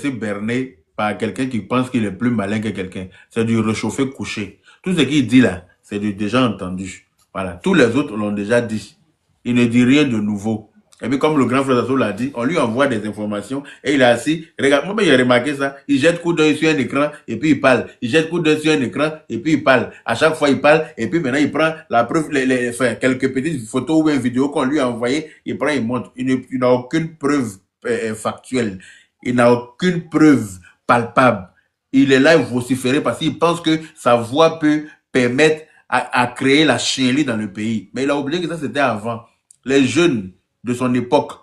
laisser berner par quelqu'un qui pense qu'il est plus malin que quelqu'un. C'est du réchauffer couché. Tout ce qu'il dit là, c'est du déjà entendu. Voilà. Tous les autres l'ont déjà dit. Il ne dit rien de nouveau. Et puis, comme le grand frère Zasso l'a dit, on lui envoie des informations et il est assis. Regarde, moi, j'ai remarqué ça. Il jette coup d'œil sur un écran et puis il parle. Il jette coup d'œil sur un écran et puis il parle. À chaque fois, il parle et puis maintenant, il prend la preuve, enfin, quelques petites photos ou une vidéo qu'on lui a envoyées. Il prend, il montre. Il n'a aucune preuve factuelle. Il n'a aucune preuve palpable. Il est là vociféré parce qu'il pense que sa voix peut permettre à créer la chienlit dans le pays. Mais il a oublié que ça, c'était avant. Les jeunes de son époque,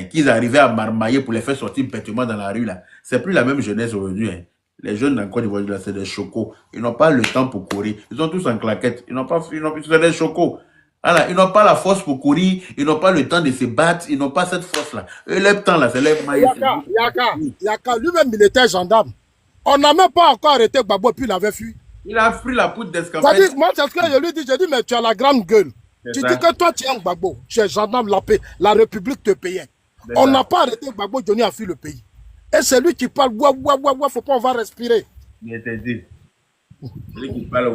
qu'ils arrivaient à marmailler pour les faire sortir bêtement dans la rue, là. C'est plus la même jeunesse aujourd'hui. Hein. Les jeunes dans Côte d'Ivoire, c'est des chocos. Ils n'ont pas le temps pour courir. Ils sont tous en claquette. C'est des chocos. Voilà, ils n'ont pas la force pour courir, ils n'ont pas le temps de se battre, ils n'ont pas cette force-là. Eux, leur temps, là, c'est leur maïs. Yaka, lui-même, il était gendarme. On n'a même pas encore arrêté Gbagbo, puis il avait fui. Il a pris la poudre d'escapade. Moi, c'est ce que je lui dis. J'ai dit, mais tu as la grande gueule. Tu dis que toi, tu es un Gbagbo. Tu es gendarme, la République te payait. On n'a pas arrêté Gbagbo, Johnny a fui le pays. Et c'est lui qui parle, faut pas, on va respirer. Il était dit. Celui qui parle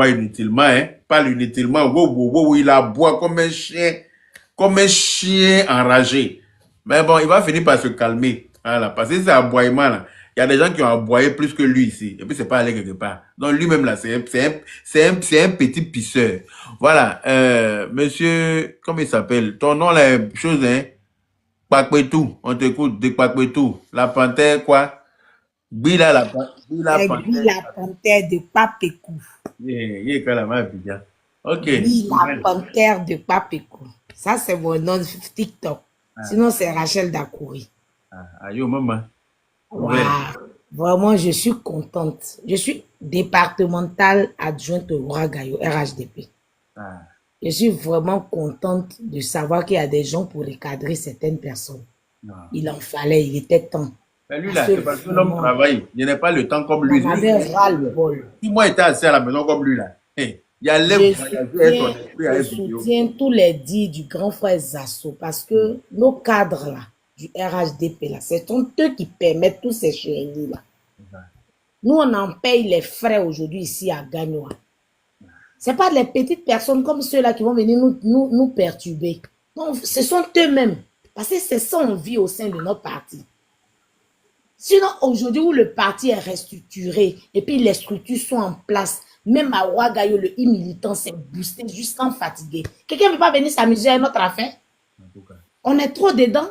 inutilement, hein, parle inutilement, il aboie comme un chien enragé. Mais bon, il va finir par se calmer. Voilà, parce que c'est aboiement là. Il y a des gens qui ont aboyé plus que lui ici. Et puis c'est pas allé quelque part. Donc lui-même là, c'est un petit pisseur. Voilà, monsieur, comment il s'appelle? Ton nom là, chose, hein? Kpakpetou, on t'écoute, de Kpakpetou. La panthère, quoi? Bila la panthère de Papécou. Ok. La panthère de Papécou. Ça, c'est mon nom de TikTok. Sinon, c'est Rachel Dakouri. Ayo, maman. Wow. Vraiment, je suis contente. Je suis départementale adjointe au Ouagayo, RHDP. Je suis vraiment contente de savoir qu'il y a des gens pour recadrer certaines personnes. Il en fallait, il était temps. Mais lui, là, c'est parce que l'homme travaille. Il n'a pas le temps comme lui. On avait ras-le-bol. Si moi j'étais assis à la maison comme lui, là, il y a je soutiens tous les dits du grand frère Zasso parce que nos cadres, là, du RHDP, là, c'est eux qui permettent tous ces chéris-là. Nous, on en paye les frais aujourd'hui ici à Gagnoa. Ce n'est pas les petites personnes comme ceux-là qui vont venir nous perturber. Non, ce sont eux-mêmes. Parce que c'est ça qu'on vit au sein de notre parti. Sinon, aujourd'hui où le parti est restructuré et puis les structures sont en place, même à Ouagayo, le e-militant s'est boosté jusqu'en fatigué. Quelqu'un ne veut pas venir s'amuser à notre affaire? On est trop dedans.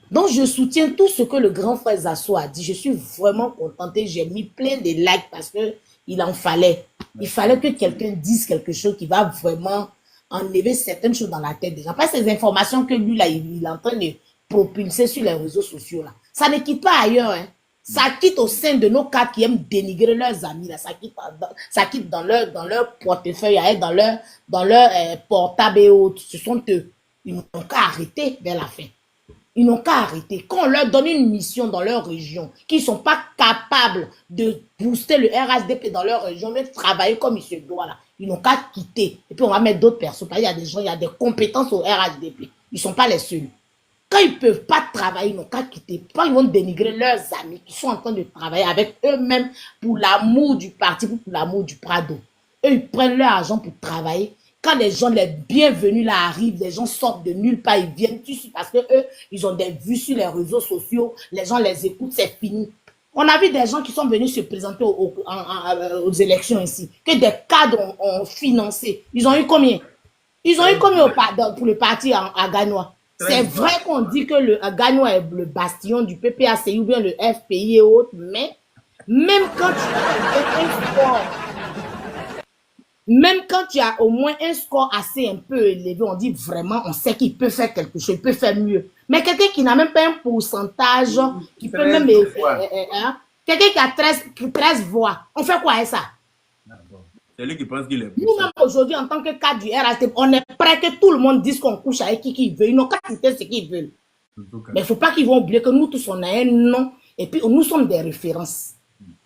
Donc, je soutiens tout ce que le grand frère Zasso a dit. Je suis vraiment contente et j'ai mis plein de likes parce qu'il en fallait. Il fallait que quelqu'un dise quelque chose qui va vraiment enlever certaines choses dans la tête des gens. Pas ces informations que lui, là, il est en train de propulser sur les réseaux sociaux, là. Ça ne quitte pas ailleurs, hein. Ça quitte au sein de nos cadres qui aiment dénigrer leurs amis, là. Ça quitte dans leur portefeuille, dans leur portable et autres. Ce sont eux. Ils n'ont qu'à arrêter vers la fin. Ils n'ont qu'à arrêter. Quand on leur donne une mission dans leur région, qu'ils ne sont pas capables de booster le RHDP dans leur région, de travailler comme il se doit, là, ils n'ont qu'à quitter. Et puis on va mettre d'autres personnes. Il y a des gens, il y a des compétences au RHDP. Ils ne sont pas les seuls. Quand ils ne peuvent pas travailler, ils n'ont qu'à quitter. Quand ils vont dénigrer leurs amis qui sont en train de travailler avec eux-mêmes pour l'amour du parti, pour l'amour du Prado. Eux, ils prennent leur argent pour travailler. Quand les gens, les bienvenus là arrivent, les gens sortent de nulle part, ils viennent dessus parce que eux, ils ont des vues sur les réseaux sociaux, les gens les écoutent, c'est fini. On a vu des gens qui sont venus se présenter aux élections ici, que des cadres ont financé. Ils ont eu combien? Ils ont eu combien pour le parti à Gagnoa? C'est vrai qu'on dit que le Gagnoa est le bastion du PPACI ou bien le FPI et autres, mais même quand tu as au moins un score assez un peu élevé, on dit vraiment, on sait qu'il peut faire quelque chose, il peut faire mieux. Mais quelqu'un qui n'a même pas un pourcentage, qui peut même... quelqu'un qui a 13 voix, on fait quoi avec ça? C'est lui qui pense qu'il est... Nous-mêmes, aujourd'hui, en tant que cadre du RHDP, on est prêt que tout le monde dise qu'on couche avec qui veut. Ils n'ont qu'à citer ce qu'ils veulent. Mais il ne faut pas qu'ils vont oublier que nous tous, on a un nom. Et puis, nous sommes des références.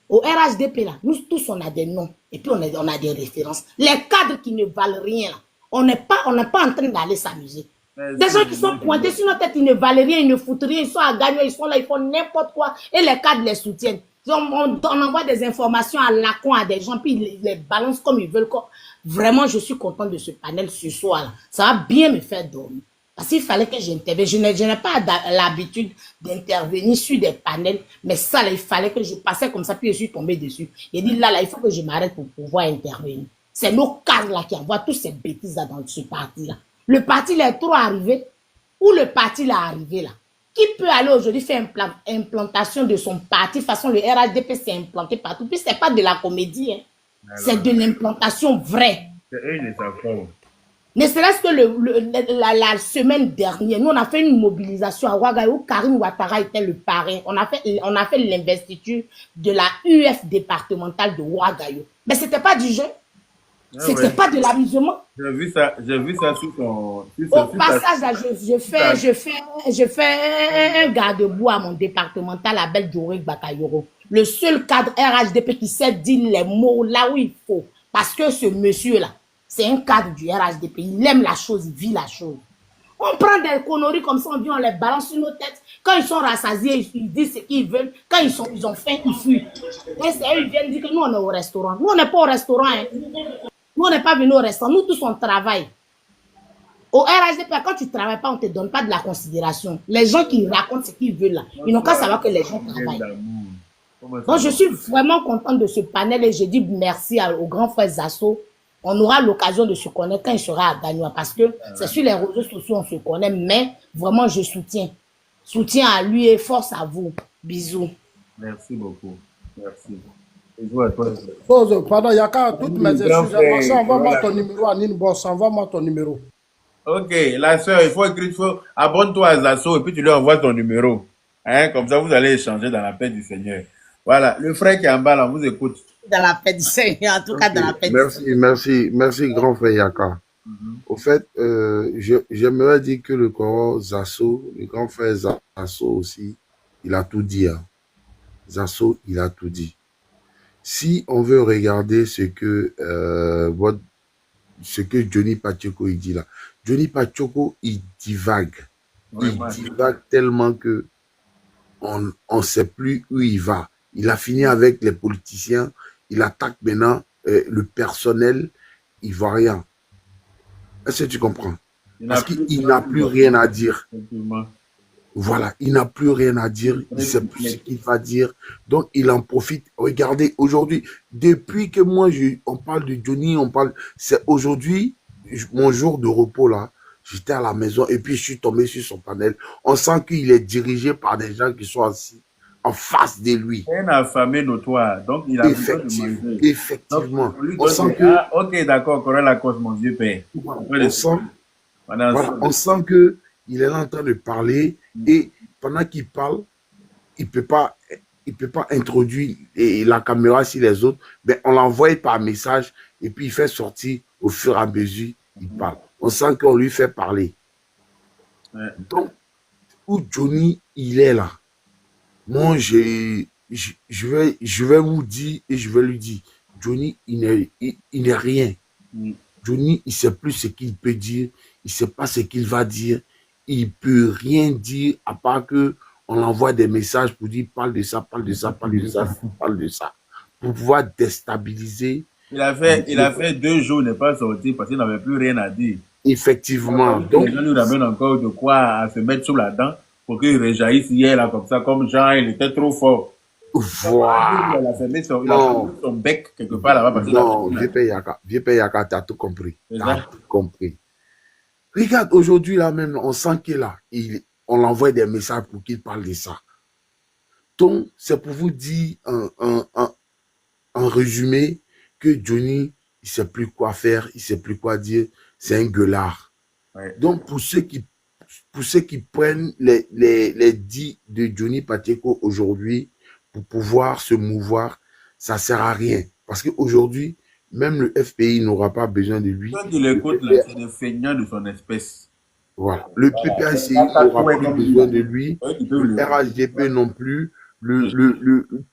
Au RHDP, là, nous tous, on a des noms. Et puis, on a des références. Les cadres qui ne valent rien, là, on n'est pas en train d'aller s'amuser. Des gens qui sont pointés sur notre tête, ils ne valent rien, ils ne foutent rien, ils sont à gagner, ils sont là, ils font n'importe quoi. Et les cadres les soutiennent. On envoie des informations à la con à des gens, puis ils les balancent comme ils veulent. Vraiment, je suis content de ce panel ce soir-là. Ça va bien me faire dormir. Parce qu'il fallait que j'intervienne. Je n'ai pas l'habitude d'intervenir sur des panels, mais ça, là, il fallait que je passais comme ça, puis je suis tombé dessus. J'ai dit, là, il faut que je m'arrête pour pouvoir intervenir. C'est nos cadres là qui envoient toutes ces bêtises là dans ce parti-là. Le parti là est trop arrivé, ou le parti là est arrivé là. Qui peut aller aujourd'hui faire implantation de son parti? De toute façon, le RHDP s'est implanté partout. Puis, ce n'est pas de la comédie. Hein. C'est de l'implantation vraie. C'est eux, ils savent. Ne serait-ce que la semaine dernière, nous, on a fait une mobilisation à Ouagaïo où Karim Ouattara était le parrain. On a fait l'investiture de la UF départementale de Ouagaïo. Mais ce n'était pas du jeu. C'était pas de l'amusement. J'ai vu ça sur son... Au passage, là, je fais un garde-boue à mon départemental à Belle-Djouric Bakayoro. Le seul cadre RHDP qui sait dire les mots là où il faut. Parce que ce monsieur-là, c'est un cadre du RHDP. Il aime la chose, il vit la chose. On prend des conneries comme ça, on vient, on les balance sur nos têtes. Quand ils sont rassasiés, ils disent ce qu'ils veulent. Quand ils ont faim, ils fuient. Et c'est eux, ils viennent dire que nous, on est au restaurant. Nous, on n'est pas au restaurant. Hein. Nous, on n'est pas venus au restaurant. Nous, tous, on travaille. Au RHDP, quand tu ne travailles pas, on ne te donne pas de la considération. Les gens qui racontent ce qu'ils veulent là, ils n'ont qu'à savoir que les gens travaillent. Donc, je suis vraiment contente de ce panel et je dis merci au grand frère Zasso. On aura l'occasion de se connaître quand il sera à Gagnoa parce que c'est sur les réseaux sociaux on se connaît, mais vraiment, je soutiens. Soutien à lui et force à vous. Bisous. Merci beaucoup. Merci. Pardon, Yaka, toutes mes excuses. Envoie-moi ton numéro à Ninboss. Envoie-moi ton numéro. Ok, la soeur, il faut écrire, abonne-toi à Zasso et puis tu lui envoies ton numéro. Hein, comme ça, vous allez échanger dans la paix du Seigneur. Voilà, le frère qui est en bas là, on vous écoute. Dans la paix du Seigneur, en tout cas dans la paix du Seigneur. Merci, grand frère Yaka. Au fait, j'aimerais dire que le corps Zasso, le grand frère Zasso aussi, il a tout dit. Hein. Zasso, il a tout dit. Si on veut regarder ce que Johnny Pacheco il dit là, Johnny Pacheco il divague. Il divague tellement que on ne sait plus où il va. Il a fini avec les politiciens, il attaque maintenant le personnel ivoirien. Est-ce que tu comprends? Parce qu'il n'a plus rien à dire. Voilà, il n'a plus rien à dire, il ne sait plus ce qu'il va dire, donc il en profite. Regardez, aujourd'hui, depuis que on parle de Johnny, c'est aujourd'hui, mon jour de repos là, j'étais à la maison et puis je suis tombé sur son panel. On sent qu'il est dirigé par des gens qui sont assis en face de lui. C'est un affamé notoire, donc il a besoin de manger. Effectivement. Donc, on sent que... Ah, ok, d'accord, correct la cause, mon Dieu Père. On sent que il est là en train de parler et pendant qu'il parle, il peut pas introduire la caméra sur les autres, mais on l'envoie par message et puis il fait sortir au fur et à mesure il parle. On sent qu'on lui fait parler. Donc, où Johnny, il est là. Moi, je vais vous dire et je vais lui dire, Johnny, il n'est rien. Johnny, il ne sait plus ce qu'il peut dire, il ne sait pas ce qu'il va dire. Il ne peut rien dire à part que on envoie des messages pour dire parle de ça, parle de ça, parle de ça, parle de ça. Pour pouvoir déstabiliser. Il a fait 2 jours, il n'est pas sorti parce qu'il n'avait plus rien à dire. Effectivement. Donc, les gens lui ramènent encore de quoi à se mettre sous la dent pour qu'il réjaillisse hier là comme ça, comme Jean, il était trop fort. Voilà. Il a fermé son bec quelque part là-bas. Parce non, vieux Yaka, tu as tout compris. Tu as tout compris. Regarde, aujourd'hui, là même, on sent qu'il est là. On l'envoie des messages pour qu'il parle de ça. Donc, c'est pour vous dire en résumé que Johnny, il ne sait plus quoi faire, il ne sait plus quoi dire. C'est un gueulard. Ouais. Donc, pour ceux qui prennent les dits de Johnny Pacheco aujourd'hui pour pouvoir se mouvoir, ça ne sert à rien. Parce qu'aujourd'hui, même le FPI n'aura pas besoin de lui. Quand il écoute, là, c'est le feignant de son espèce. Voilà. Le PPACI n'aura plus besoin de lui. Le RHDP non plus.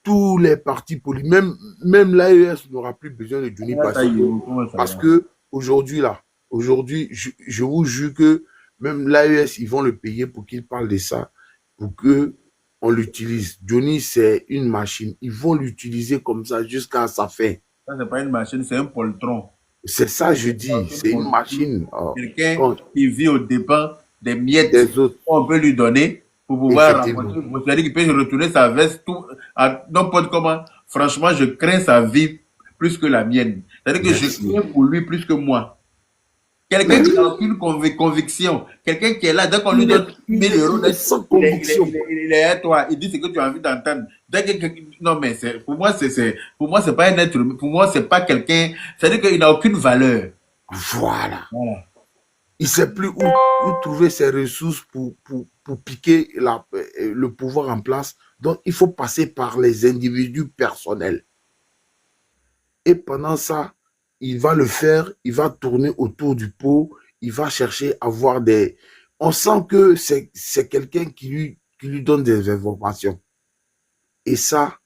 Tous les partis politiques, même l'AES n'aura plus besoin de Johnny Pacheco. Parce que aujourd'hui, je vous jure que Même l'AES, ils vont le payer pour qu'il parle de ça, pour que on l'utilise. Johnny, c'est une machine. Ils vont l'utiliser comme ça jusqu'à sa fin. Ça, c'est pas une machine, c'est un poltron. C'est ça, je dis. C'est une machine. Quelqu'un qui vit aux dépens des miettes des autres, qu'on peut lui donner pour pouvoir rapporter. C'est-à-dire qu'il peut retourner sa veste tout, n'importe comment. Franchement, je crains sa vie plus que la mienne. C'est-à-dire que je crains pour lui plus que moi. Quelqu'un qui n'a aucune conviction, quelqu'un qui est là, dès qu'on lui donne 1000 euros, sans conviction. Il est à toi, il dit ce que tu as envie d'entendre. Non, mais pour moi, c'est pas un être humain. Pour moi, c'est pas quelqu'un, c'est-à-dire qu'il n'a aucune valeur. Voilà. Il ne sait plus où trouver ses ressources pour piquer le pouvoir en place. Donc, il faut passer par les individus personnels. Et pendant ça, il va le faire, il va tourner autour du pot, il va chercher à avoir des... On sent que c'est quelqu'un qui lui donne des informations. Et ça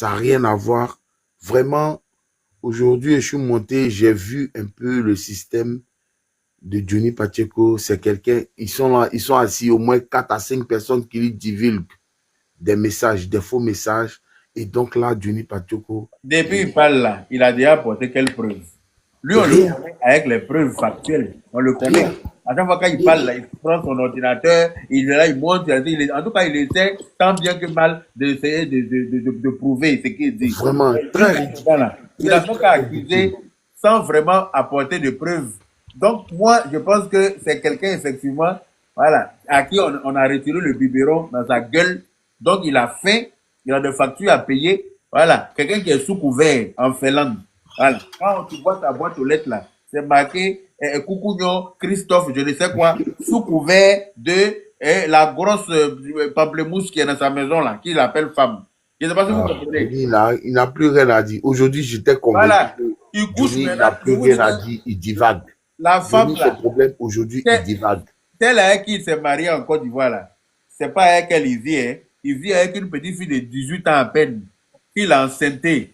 n'a rien à voir. Vraiment, aujourd'hui, je suis monté, j'ai vu un peu le système de Johnny Pacheco. C'est quelqu'un, ils sont là, ils sont assis, au moins 4 à 5 personnes qui lui divulguent des messages, des faux messages. Et donc là, Johnny Pacheco... Depuis il parle là, il a déjà apporté quelles preuves? Lui, on le connaît avec les preuves factuelles. On le connaît. À chaque fois qu'il parle là, il prend son ordinateur, il est là, il monte. En tout cas, il essaie tant bien que mal d'essayer de prouver ce qu'il dit. Vraiment, très ridicule. Il n'a pas qu'à accuser sans vraiment apporter de preuves. Donc, moi, je pense que c'est quelqu'un, effectivement, voilà, à qui on a retiré le biberon dans sa gueule. Donc, il a faim. Il a des factures à payer. Voilà. Quelqu'un qui est sous couvert en Finlande. Voilà. Quand tu vois ta boîte aux lettres là, c'est marqué Coucougnon, Christophe, je ne sais quoi, sous couvert de la grosse pamplemousse qui est dans sa maison là, qu'il appelle femme. Je ne sais pas si vous comprenez. Il n'a plus rien à dire. Aujourd'hui, j'étais convaincu. Voilà. Il couche Johnny n'a plus rien à dire. Il divague. La femme Johnny, là. son problème aujourd'hui, il divague. Celle avec qui il s'est marié en Côte d'Ivoire là, c'est pas avec elle il vit, hein. Il vit avec une petite fille de 18 ans à peine. Il a enceinté.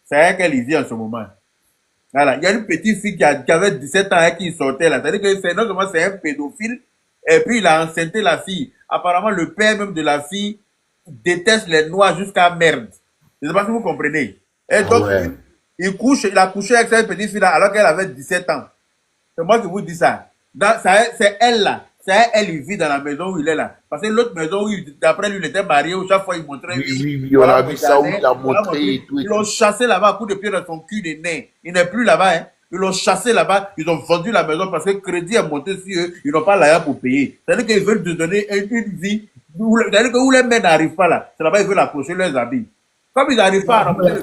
C'est avec elle il vit en ce moment. Voilà. Il y a une petite fille qui avait 17 ans avec qui il sortait là. C'est-à-dire que non seulement c'est un pédophile, et puis il a enceinté la fille. Apparemment, le père même de la fille déteste les noirs jusqu'à merde. Je ne sais pas si vous comprenez. Et donc, il a couché avec cette petite fille là alors qu'elle avait 17 ans. C'est moi qui vous dis ça. C'est elle là. C'est elle, il vit dans la maison où il est là. Parce que l'autre maison où, d'après lui, il était marié, où chaque fois il montrait. Oui, on a vu ça où il a montré et tout. Ils l'ont chassé là-bas à coup de pied dans son cul de nez. Il n'est plus là-bas, hein. Ils l'ont chassé là-bas, ils ont vendu la maison parce que le crédit est monté sur eux, ils n'ont pas l'argent pour payer. C'est-à-dire qu'ils veulent te donner une vie, c'est-à-dire que où les mecs n'arrivent pas là, c'est là-bas ils veulent accrocher leurs habits. Comme ils n'arrivent pas à remplir ce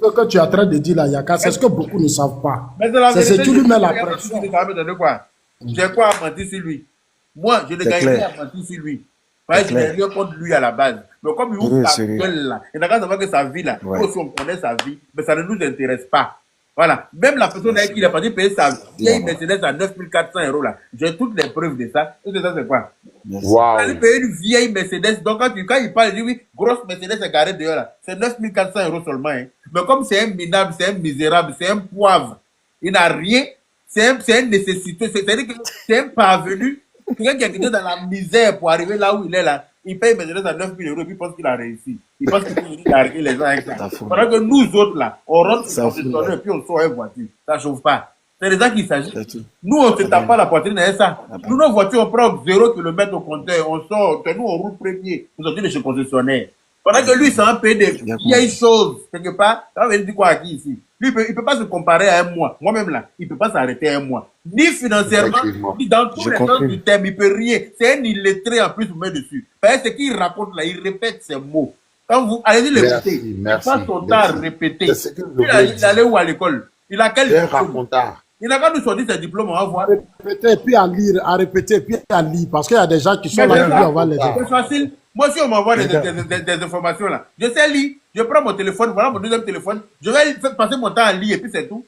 que tu es en train de dire là, Yaka, c'est ce que beaucoup ne savent pas. C'est ce que tu lui mets la pression. J'ai quoi à mentir sur lui? Moi, je ne gagne rien à mentir sur lui. Je n'ai rien contre lui à la base. Mais comme il ouvre sa gueule là, il n'a qu'à savoir que sa vie là, nous aussi on connaît sa vie, mais ça ne nous intéresse pas. Voilà. Même la personne avec qui il est parti payer sa vieille Mercedes à 9400 € là, j'ai toutes les preuves de ça. Et ça, c'est quoi? Wow. Il a payé une vieille Mercedes. Donc quand il parle, il dit oui, grosse Mercedes est garée dehors là. C'est 9400 € seulement. Hein. Mais comme c'est un minable, c'est un misérable, c'est un poivre, il n'a rien. C'est un nécessité. C'est-à-dire que c'est un parvenu. Quelqu'un qui est quitté dans la misère pour arriver là où il est là. Il paye Mercedes à 9000 € et puis il pense qu'il a réussi. Il pense qu'il peut venir larguer les gens avec ça. Pendant que nous autres là, on rentre sur le et puis on sort une voiture. Ça ne chauffe pas. C'est de ça qu'il s'agit. Nous, on ne se tape pas la poitrine avec ça. Nous, nos voitures, on prend 0 km au compteur. On sort. Nous, on roule premier. Nous sortons de chez concessionnaire. Pendant que lui, ça va payer des vieilles choses. Quelque part, ça veut dire quoi à qui ici? Lui, il ne peut pas se comparer à un mois. Moi-même là, il ne peut pas s'arrêter à un mois. Ni financièrement, ni dans tous les sens du terme, il ne peut rien. C'est un illettré en plus, vous met dessus. Parce que ce qu'il raconte là, il répète ses mots. Quand vous allez l'écouter, il passe son temps à répéter. Il allait où à l'école? Il a quel diplôme? Il n'a qu'à nous sortir ses diplômes, on va voir. Répéter, puis à lire, à répéter, puis à lire. Parce qu'il y a des gens qui sont là, puis on va les dire. C'est facile. Moi, si on m'envoie des informations là, je sais lire. Je prends mon téléphone, voilà mon deuxième téléphone. Je vais passer mon temps à lire et puis c'est tout.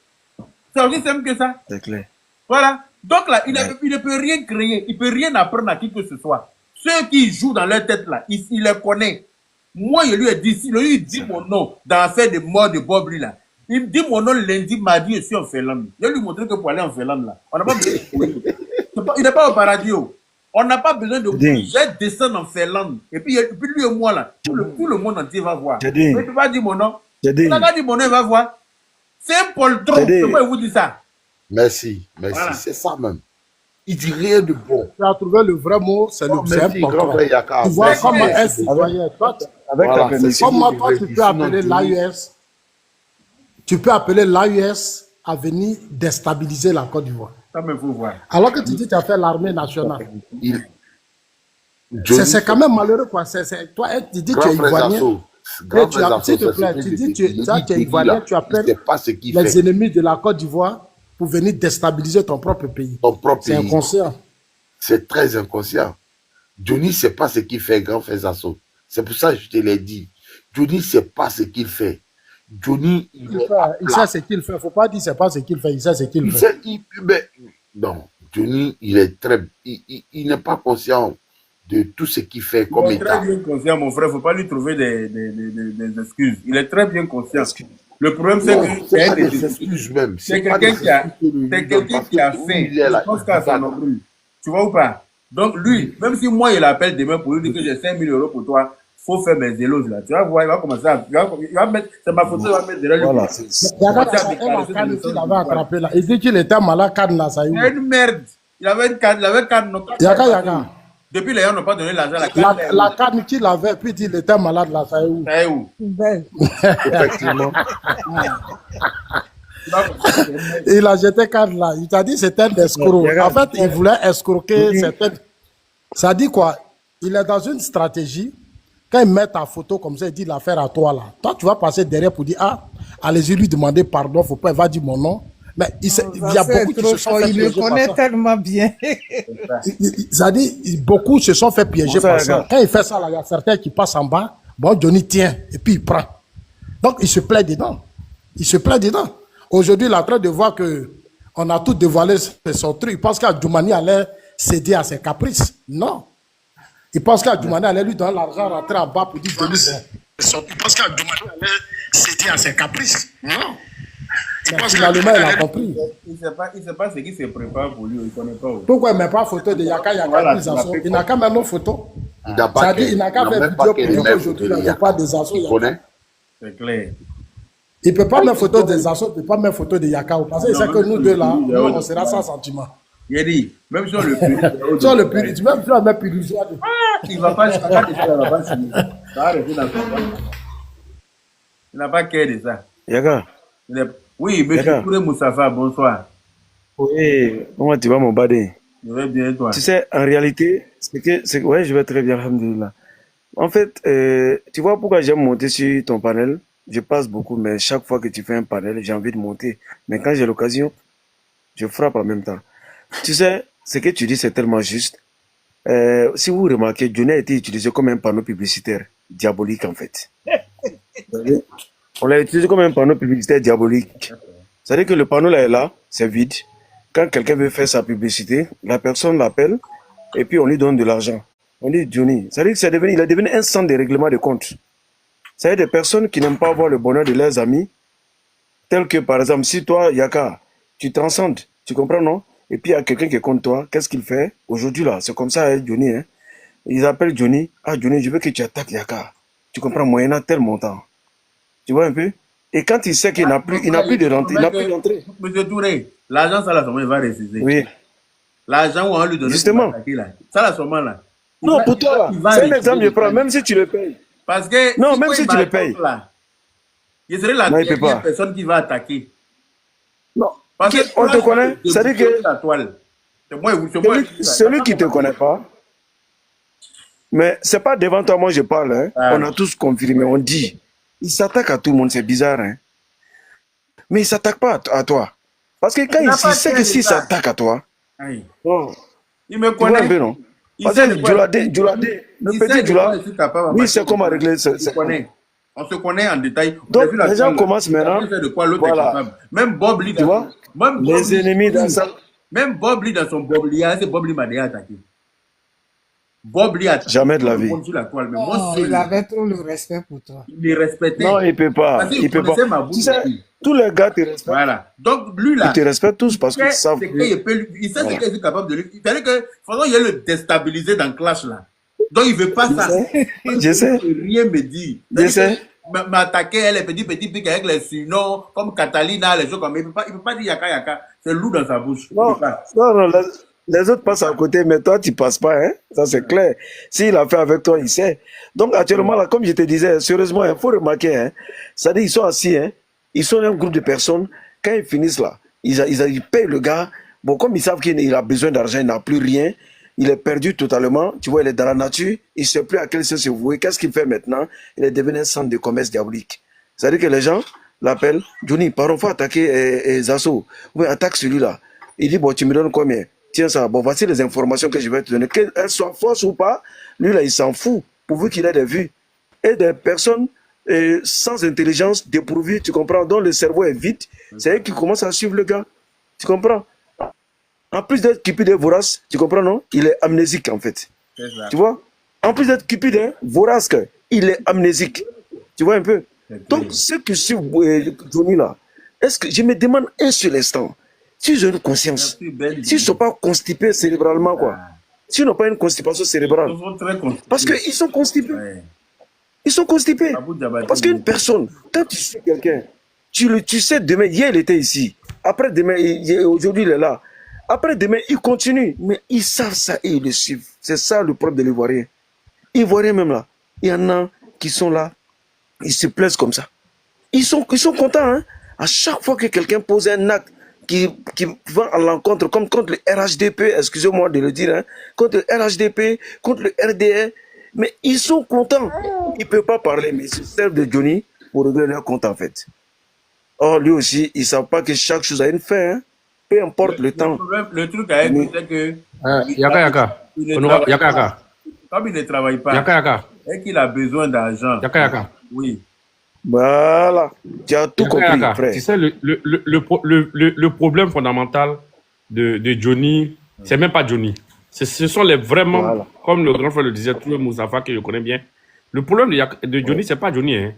C'est aussi simple que ça. C'est clair. Voilà. Donc là, il ne peut rien créer. Il ne peut rien apprendre à qui que ce soit. Ceux qui jouent dans leur tête là, il les connaît. Moi, je lui ai dit, si lui dit mon nom dans l'affaire de mort de Bob lui là, il me dit mon nom lundi, mardi, je suis en Finlande. Je lui ai montré que pour aller en Finlande là, on n'a pas besoin de il n'est pas au paradis. On n'a pas besoin de je descendre en Finlande. Et puis lui et moi, là, tout le monde entier va voir. Mais tu ne peux pas dire mon nom. Tu ne peux pas dire mon nom, il va voir. C'est un poltron. Pourquoi il vous dit ça? Merci, voilà. C'est ça même. Il dit rien de bon. Tu as trouvé le vrai mot, c'est le poltron. Tu vois comment un citoyen, comment toi tu peux appeler l'AUS, tu peux appeler l'AUS à venir déstabiliser la Côte d'Ivoire. Alors que tu dis que tu as fait l'armée nationale. C'est quand même malheureux, quoi. Toi, tu dis que tu es ivoirien. S'il te plaît, tu dis que tu es ivoirien, tu appelles les ennemis de la Côte d'Ivoire pour venir déstabiliser ton propre pays. C'est inconscient. C'est très inconscient. Johnny ne sait pas ce qu'il fait, grand frère Zasso. C'est pour ça que je te l'ai dit. Johnny ne sait pas ce qu'il fait. Johnny, il sait ce qu'il fait. Il ne faut pas dire qu'il ne sait pas ce qu'il fait. Il sait ce qu'il fait. Non, Johnny, il est très... Il n'est pas conscient de tout ce qu'il fait comme état. Il est très bien conscient, mon frère. Il ne faut pas lui trouver des excuses. Il est très bien conscient. Le problème, c'est que c'est quelqu'un qui a fait. Je pense qu'à son nombril. Tu vois ou pas? Donc, lui, même si moi, il appelle demain pour lui dire que j'ai 5 000 euros pour toi, il faut faire mes éloges là. Tu vas voir, il va commencer à. Il va mettre. C'est ma photo, il va mettre derrière lui. Il dit qu'il était malade, là, ça y est. C'est une merde. Il avait une canne. Yaka. Depuis les gens n'ont pas donné l'argent à la canne. La canne qu'il avait, puis il était malade là, ça y est où? Ça y est où? Effectivement. Il a jeté canne là. Il t'a dit que c'était un escroc. En fait, il voulait escroquer certaines. Ça dit quoi? Il est dans une stratégie. Quand il met ta photo comme ça, il dit l'affaire à toi là. Toi, tu vas passer derrière pour dire ah, allez-y lui demander pardon, faut pas, il va dire mon nom. Mais il y a beaucoup qui se sont fait piéger. Il le connaît tellement bien. Ça dit, beaucoup se sont fait piéger par ça. Quand il fait ça, là, il y a certains qui passent en bas. Bon, Johnny tient et puis il prend. Donc, il se plaît dedans. Aujourd'hui, il est en train de voir qu'on a tout dévoilé son truc. Il pense qu'Adjoumani allait céder à ses caprices. Non. Il pense qu'Adjoumani allait lui donner l'argent, rentrer en bas pour dire Johnny. Il pense qu'Adjoumani allait céder à ses caprices. Non. Finalement, il a compris. Il ne sait pas ce qui se prépare pour lui. Il ne connaît pas. Pourquoi il ne met pas photo de Yaka Il n'a qu'à mettre nos photos. Il n'a qu'à faire vidéo pour dire qu'aujourd'hui, il n'y a pas des assos. C'est clair. Il ne peut pas mettre photo des assos, il ne peut pas mettre photo de Yaka. Parce qu'il sait que nous deux là, on sera sans sentiment. Il a dit, même sur le pur. Sur le pur, même si on met purifiant. Il ne va pas signer. Ça va rester dans son banc. Il n'a pas qu'à de ça. Yaka. Oui, monsieur Touré Moussafa, bonsoir. Oui, comment tu vas, mon badé? Je vais bien, toi. Tu sais, en réalité, ouais, je vais très bien, alhamdoulilah. En fait, tu vois pourquoi j'aime monter sur ton panel? Je passe beaucoup, mais chaque fois que tu fais un panel, j'ai envie de monter. Mais quand j'ai l'occasion, je frappe en même temps. Tu sais, ce que tu dis, c'est tellement juste. Si vous remarquez, Johnny a été utilisé comme un panneau publicitaire diabolique, en fait. On l'a utilisé comme un panneau publicitaire diabolique. C'est-à-dire que le panneau là est là, c'est vide. Quand quelqu'un veut faire sa publicité, la personne l'appelle et puis on lui donne de l'argent. On dit Johnny. C'est-à-dire qu'il est devenu un centre de règlement de compte. C'est-à-dire des personnes qui n'aiment pas voir le bonheur de leurs amis, tels que par exemple, si toi, Yaka, tu transcendes, tu comprends, non? Et puis il y a quelqu'un qui est contre toi, qu'est-ce qu'il fait? Aujourd'hui là, c'est comme ça, hein, Johnny. Hein? Ils appellent Johnny. Ah Johnny, je veux que tu attaques Yaka. Tu comprends, moyennant tel montant. Tu vois un peu? Et quand il sait qu'il n'a plus de rentrée, il n'a plus d'entrée. Monsieur Touré, l'argent, ça, la somme, il va refuser. Oui. L'argent, on va lui donner. Justement. Ça, la somme, là. Non, pour toi, c'est un exemple, je prends, même si tu le payes. Parce que. Non, même si tu le payes. Il serait la dernière personne qui va attaquer. Non. Parce que on te connaît. C'est-à-dire que. Celui qui ne te connaît pas. Mais ce n'est pas devant toi, moi je parle. Hein. On a tous confirmé, on dit. Il s'attaque à tout le monde, c'est bizarre. Hein? Mais il ne s'attaque pas à toi. Parce que quand il sait que s'il s'attaque à toi, oh, il me connaît. Un peu, non? Parce que Djouladé, le petit Djoula, oui, c'est comment régler ça. On se connaît en détail. Donc, les gens commencent maintenant. Voilà. Même Bob Lee, tu vois, les ennemis dans ça. Même Bob Lee dans son Bob Lee, c'est Bob Lee m'a déjà attaqué. Bob lui a Jamais de la vie. sur la toile, mais Non, moi, il avait trop le respect pour toi. il me respectait. Non, il peut pas. Parce qu'il Il peut pas. connaissait ma bouche Tu sais, aussi. tous les gars te respectent. Voilà. Donc, lui, là, Ils te respectent tous parce qu'ils savent. il sait ce qu'il est capable de lui. C'est-à-dire que, pendant il le déstabiliser dans le clash, là. Donc, il veut pas ça. Je sais. Rien me dit. Je sais. M'attaquer, elle est petit pique avec les surnoms, comme Catalina, les choses comme ça. Il peut pas dire yaka yaka. C'est lourd dans sa bouche. Il Non, peut pas. non, les autres passent à côté, mais toi, tu passes pas, hein. Ça, c'est clair. S'il a fait avec toi, il sait. Donc, actuellement, là, comme je te disais, sérieusement, il faut remarquer, hein. C'est-à-dire, ils sont assis, hein. Ils sont un groupe de personnes. Quand ils finissent là, ils payent le gars. Bon, comme ils savent qu'il a besoin d'argent, il n'a plus rien. Il est perdu totalement. Tu vois, il est dans la nature. Il ne sait plus à quel sens se vouer. Qu'est-ce qu'il fait maintenant? Il est devenu un centre de commerce diabolique. C'est-à-dire que les gens l'appellent. Johnny, pardon, faut attaquer Zasso. Oui, attaque celui-là. Il dit, bon, tu me donnes combien? Tiens ça. Bon, voici les informations que je vais te donner. Qu'elles soient fausses ou pas, lui, là, il s'en fout. Pourvu qu'il ait des vues. Et des personnes sans intelligence, dépourvues, tu comprends, dont le cerveau est vide. C'est eux qui commencent à suivre le gars. Tu comprends? En plus d'être cupide et vorace, tu comprends, non? Il est amnésique, en fait. Tu vois? En plus d'être cupide et vorace, il est amnésique. Tu vois un peu? Donc, ceux qui suivent Johnny là, est-ce que je me demande un seul instant, s'ils ont une conscience, s'ils ne sont pas constipés cérébralement, quoi. S'ils n'ont pas une constipation cérébrale. Parce qu'ils sont constipés. Ils sont constipés. Parce qu'une personne, quand tu suis quelqu'un, tu sais, demain, hier il était ici. Après demain, aujourd'hui il est là. Après demain, il continue. Mais ils savent ça et ils le suivent. C'est ça le problème de l'Ivoirien. Ivoirien même là. Il y en a qui sont là. Ils se plaisent comme ça. Ils sont contents. Hein? À chaque fois que quelqu'un pose un acte qui va à l'encontre, comme contre le RHDP, excusez-moi de le dire, hein, contre le RHDP, contre le RDR, mais ils sont contents. Ils ne peuvent pas parler, mais ils se servent de Johnny pour régler leur compte en fait. Or, lui aussi, ils ne savent pas que chaque chose a une fin. Hein? Peu importe le temps. Le truc avec lui, c'est que. Yaka. Comme il ne travaille pas. Yaka. Et qu'il a besoin d'argent. Yaka. Oui. Voilà. Tu as tout compris, frère. Tu sais, le problème fondamental de Johnny, c'est même pas Johnny. Ce sont les vraiment, voilà. Comme le grand frère le disait, tout le Moussafa que je connais bien. Le problème de Johnny, c'est pas Johnny, hein,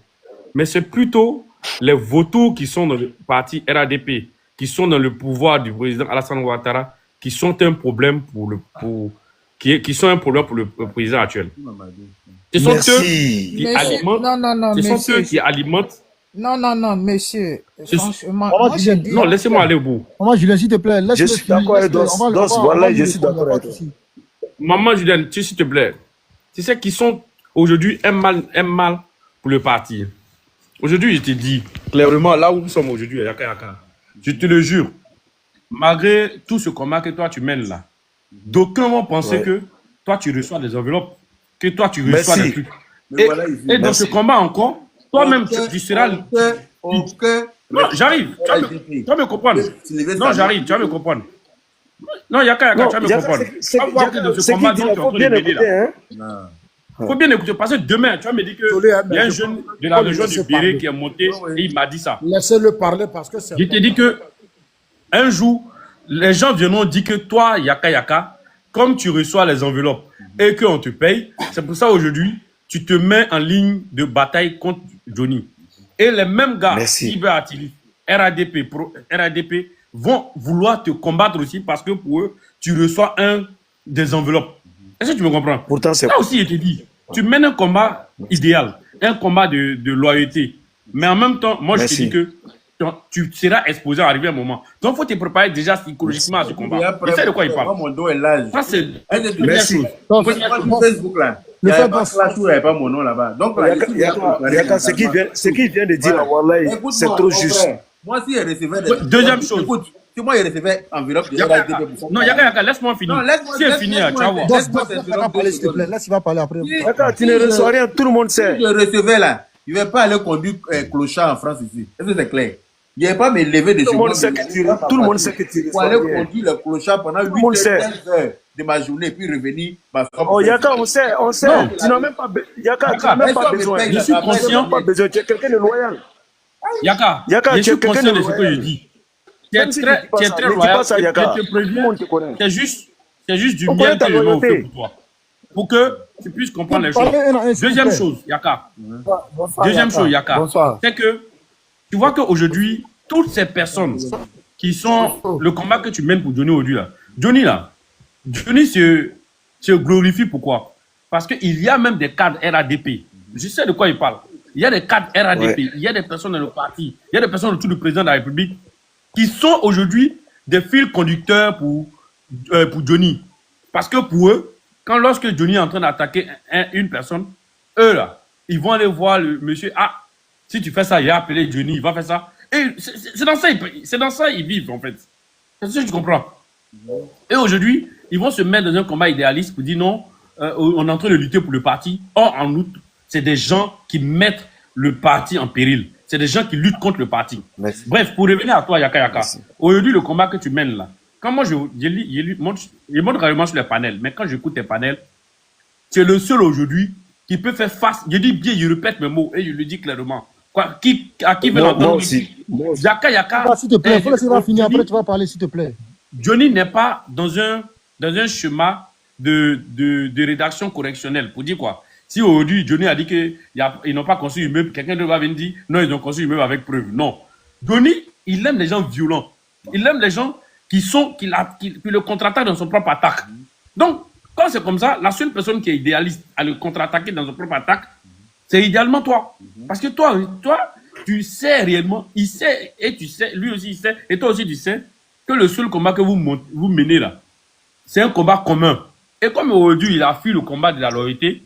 mais c'est plutôt les vautours qui sont dans le parti RADP, qui sont dans le pouvoir du président Alassane Ouattara, qui sont un problème qui sont un problème pour le président actuel. Ce sont eux qui alimentent. Ceux qui alimentent. Non, monsieur. Franchement, non, laissez-moi aller au bout. Maman Julien, s'il te plaît, laisse-moi. Je suis d'accord avec toi. Voilà, je suis d'accord avec toi. Maman Julien, s'il te plaît. Tu sais qu'ils sont aujourd'hui un mal pour le parti. Aujourd'hui, je te dis clairement, là où nous sommes aujourd'hui, je te le jure, malgré tout ce combat que toi tu mènes là, d'aucuns vont penser que toi tu reçois des enveloppes, que toi tu reçois des trucs. Et dans ce combat encore, toi-même tu seras... Non, j'arrive, tu vas me comprendre. Non, j'arrive, tu vas me comprendre. Non, Yaka, tu vas me comprendre. Tu vas voir que dans ce combat, tu es en train de m'aider là. Il faut bien écouter, parce que demain, tu vas me dire qu'il y a un jeune de la région du Béré qui est monté et il m'a dit ça. Laissez-le parler parce que c'est... Je t'ai dit que un jour, les gens viendront dire que toi, Yaka, comme tu reçois les enveloppes et qu'on te paye, c'est pour ça aujourd'hui, tu te mets en ligne de bataille contre Johnny. Et les mêmes gars, Cyber RADP, vont vouloir te combattre aussi parce que pour eux, tu reçois des enveloppes. Est-ce que tu me comprends? Pourtant, c'est là aussi, je te dis, tu mènes un combat idéal, un combat de loyauté. Mais en même temps, moi, je te dis que tu seras exposé à arriver un moment. Donc, il faut te préparer déjà psychologiquement à ce combat. Tu sais de quoi il parle. Mon dos est large. Ça, c'est... Merci. Sur Facebook, là, il n'y a pas Clash où il n'y a pas mon nom là-bas. Donc, Yaka, ce qu'il vient de dire, c'est trop juste. Moi, si il recevait... Deuxième chose. Si moi, il recevait enveloppe de RADP... Non, Yaka, laisse-moi finir. Si elle finit, tu vas voir. Laisse-moi parler après. Yaka, tu ne reçois rien, tout le monde sait. Si je recevais là, il ne va pas aller conduire clochard en France ici. Est-ce que c'est clair? Il ne va pas me lever de chez moi. Tout le monde sait que tu reçois rien. Pour aller conduire le clochard pendant 8 heures de ma journée, puis revenir. Oh, Yaka, on sait. Tu n'as même pas besoin. Je suis conscient. Tu es quelqu'un de loyal. Yaka, je suis conscient de ce que je dis. Tu es très loyal. Je te préviens. C'est juste du miel que je vais offrir pour toi. pour que tu puisses comprendre les choses. Parlez un à un, s'il vous Deuxième plaît. chose, Yaka. Bonsoir, Deuxième Yaka. chose, Yaka. Bonsoir. C'est que tu vois qu'aujourd'hui, toutes ces personnes qui sont le combat que tu mènes pour Johnny aujourd'hui là, Johnny se glorifie. Pourquoi? Parce qu'il y a même des cadres RADP. Je sais de quoi il parle. Il y a des cadres RADP, Ouais. il y a des personnes dans le parti, il y a des personnes autour du président de la République qui sont aujourd'hui des fils conducteurs pour Johnny. Parce que pour eux, lorsque Johnny est en train d'attaquer une personne, eux là, ils vont aller voir le monsieur. Ah, si tu fais ça, il a appelé Johnny, il va faire ça. Et c'est dans ça ils vivent en fait. C'est ça que tu comprends. Et aujourd'hui, ils vont se mettre dans un combat idéaliste pour dire non, on est en train de lutter pour le parti. Or, en outre, c'est des gens qui mettent le parti en péril. C'est des gens qui luttent contre le parti. Merci. Bref, pour revenir à toi, Yaka Yaka, Merci. aujourd'hui, le combat que tu mènes là, quand moi je monte carrément sur les panels, mais quand j'écoute tes panels, tu es le seul aujourd'hui qui peut faire face. Je dis bien, je répète mes mots et je le dis clairement. Quoi, à qui veut Moi l'entendre? aussi. Moi aussi. Yaka Yaka. Ah, s'il te plaît, faut laisser finir. Johnny- Après, tu vas parler, s'il te plaît. Johnny n'est pas dans un schéma de rédaction correctionnelle. Pour dire quoi? Si aujourd'hui Johnny a dit qu'ils n'ont pas construit un immeuble, quelqu'un d'autre va venir dire non, ils ont construit un immeuble avec preuve. Non. Johnny, il aime les gens violents. Il aime les gens qui le contre-attaquent dans son propre attaque. Donc, quand c'est comme ça, la seule personne qui est idéaliste à le contre-attaquer dans son propre attaque, c'est idéalement toi. Parce que toi, tu sais réellement, il sait, et tu sais, lui aussi il sait, et toi aussi tu sais, que le seul combat que vous menez là, c'est un combat commun. Et comme aujourd'hui, il a fui le combat de la loyauté,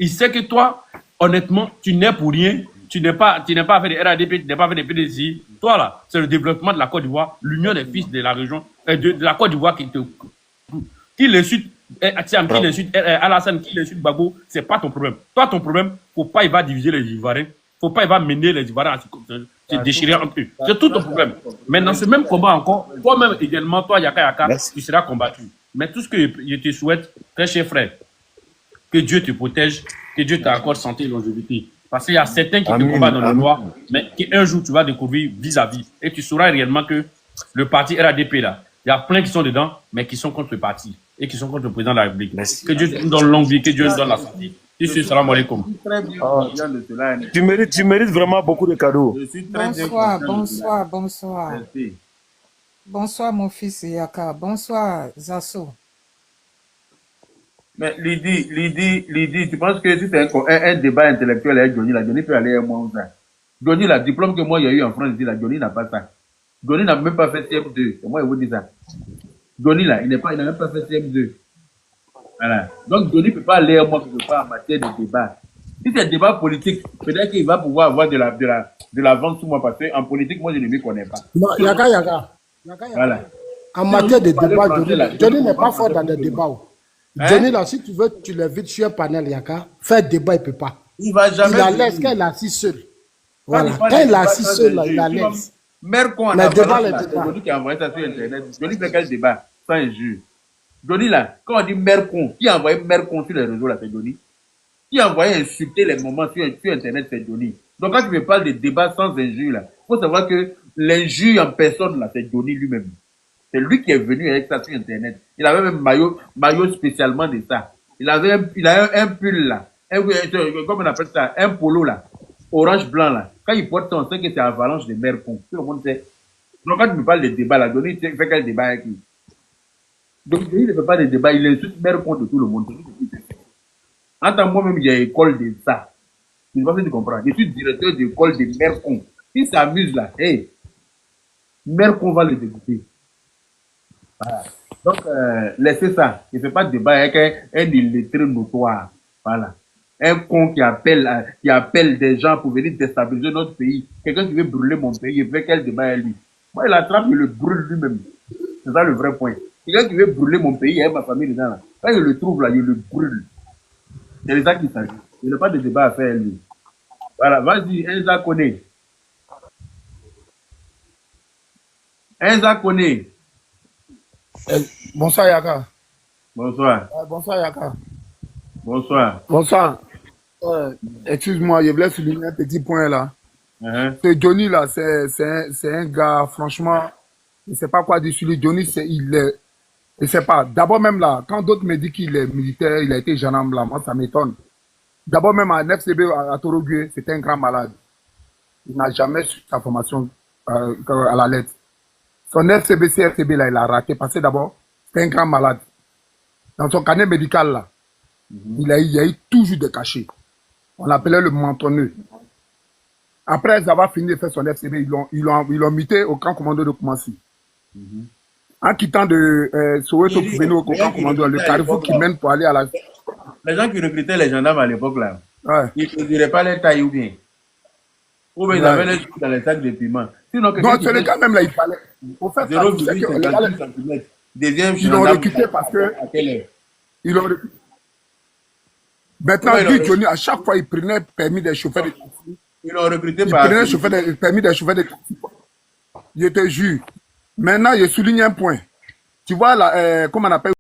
il sait que toi, honnêtement, tu n'es pour rien, tu n'es pas fait de RADP, tu n'es pas fait de PDCI. Toi là, c'est le développement de la Côte d'Ivoire, l'union des fils de la région, de la Côte d'Ivoire qui l'insulte, Atiam, qui l'insulte, Alassane, qui l'insulte Bago, c'est pas ton problème. Toi, ton problème, faut pas il va diviser les Ivoiriens, faut pas il va mener les Ivoiriens à se déchirer entre eux. C'est tout ton problème. Mais dans ce même combat encore, toi-même également, toi, Yaka Yaka, Merci. tu seras combattu. Mais tout ce que je te souhaite, très cher frère, que Dieu te protège, que Dieu t'accorde santé et longévité. Parce qu'il y a certains qui te Amen, combattent dans le amen. noir, mais qu'un jour tu vas découvrir vis-à-vis. Et tu sauras réellement que le parti RADP là, il y a plein qui sont dedans, mais qui sont contre le parti et qui sont contre le président de la République. Merci. Que Dieu nous donne longue vie, que Dieu nous donne la santé. Je suis salam alaikum. Très bien conscient de cela. hein. Tu mérites vraiment beaucoup de cadeaux. Je suis très bien Bonsoir, conscient de cela. bonsoir. Merci. Bonsoir, mon fils Yaka. Bonsoir, Zasso. Mais Lydie, tu penses que si c'est un débat intellectuel avec Johnny, la Johnny peut aller à moins ça. Johnny, la diplôme que moi j'ai eu en France, je dis, la Johnny n'a pas ça. Johnny n'a même pas fait CM2. C'est moi, je vous dis ça. Johnny, là, il n'a même pas fait CM2. Voilà. Donc, Johnny ne peut pas aller à moi quelque part en matière de débat. Si c'est un débat politique, peut-être qu'il va pouvoir avoir de la vente sur moi parce qu'en politique, moi, je ne m'y connais pas. Non, Yaka. Voilà. En matière de Parlez débat, français, là. Johnny n'est pas fort dans les débats. Oh. Hein? Johnny, là, si tu veux, tu l'invites sur un panel, Yaka. Faire débat, il ne peut pas. Il va jamais. Il la laisse quand il est assis seul. Voilà. Quand il Quand il est parle assis de seul, là, débat, il la tu vois, laisse. Mercon en Les débats, avance, les là, c'est débats. Johnny qui a envoyé ça sur Internet. Johnny fait quel débat? Sans injure. Johnny, là, quand on dit Mercon, qui a envoyé Mercon sur les réseaux, là, c'est Johnny. Qui a envoyé insulter les moments sur Internet, c'est Johnny. Donc, quand tu me parles de débat sans injure, là, il faut savoir que l'injure en personne, là, c'est Johnny lui-même. C'est lui qui est venu avec ça sur Internet. Il avait même maillot spécialement de ça. Il a un pull, là. Comment on appelle ça? Un polo, là. Orange blanc, là. Quand il porte ça, on sait que c'est avalanche de Mercon. Tout le monde sait. Donc, quand tu me parles de débat, là, Johnny, tu fais quel débat avec lui? Donc, il ne fait pas de débat, il insulte Mercon de tout le monde. En tant que moi-même, j'ai école de ça. Je ne sais pas si tu comprends. Je suis directeur d'école de Mercon. S'il s'amuse là, hey, Mercon va le dégoûter. Voilà. Donc, laissez ça. Il ne fait pas de débat avec un illettré notoire. Voilà. Un con qui appelle des gens pour venir déstabiliser notre pays. Quelqu'un qui veut brûler mon pays, il fait quel débat avec lui? Moi, il attrape, il le brûle lui-même. C'est ça le vrai point. Quelqu'un qui veut brûler mon pays, il y a ma famille dedans. Là. Quand il le trouve là, il le brûle. C'est de ça qu'il s'agit. Il n'a pas de débat à faire lui. Voilà, vas-y, Enza connaît. Enza connaît. Bonsoir, Yaka. Bonsoir. Bonsoir, Yaka. Bonsoir. Bonsoir. Excuse-moi, je voulais souligner un petit point là. Ce Johnny là, c'est un gars, franchement, je ne sais pas quoi dire sur lui. Johnny, Je sais pas. D'abord même là, quand d'autres me disent qu'il est militaire, il a été gendarme là, moi ça m'étonne. D'abord même à FCB à Torogué, c'était un grand malade. Il n'a jamais su sa formation à la lettre. Son FCB, CFCB là, il a raté parce que d'abord, c'était un grand malade. Dans son carnet médical là, il y a eu toujours des cachets. On l'appelait le mentonneux. Après avoir fini de faire son FCB, ils l'ont muté au camp commando de Koumassi. En quittant de Soweto pour venir au camp commando, le carrefour qui mène pour aller à la... Les gens qui recrutaient les gendarmes à l'époque là, Ouais. ils ne diraient pas les tailles ou bien. Ou bien ils avaient les trucs dans les sacs de piment. Sinon, Donc c'est le gars même là, il fallait... Au fait, ça, tu sais que les gars, 0,56 cm. Deuxième ils l'ont recruté parce que... à quelle heure? Ils l'ont recruté. Maintenant, Ouais, lui, Johnny, à chaque fois, il prenait permis des chauffeurs de taxi. Ils l'ont recruté Il par... prenait permis des chauffeurs de taxi. Je te jure. Maintenant, je souligne un point. Tu vois, là, comment on appelle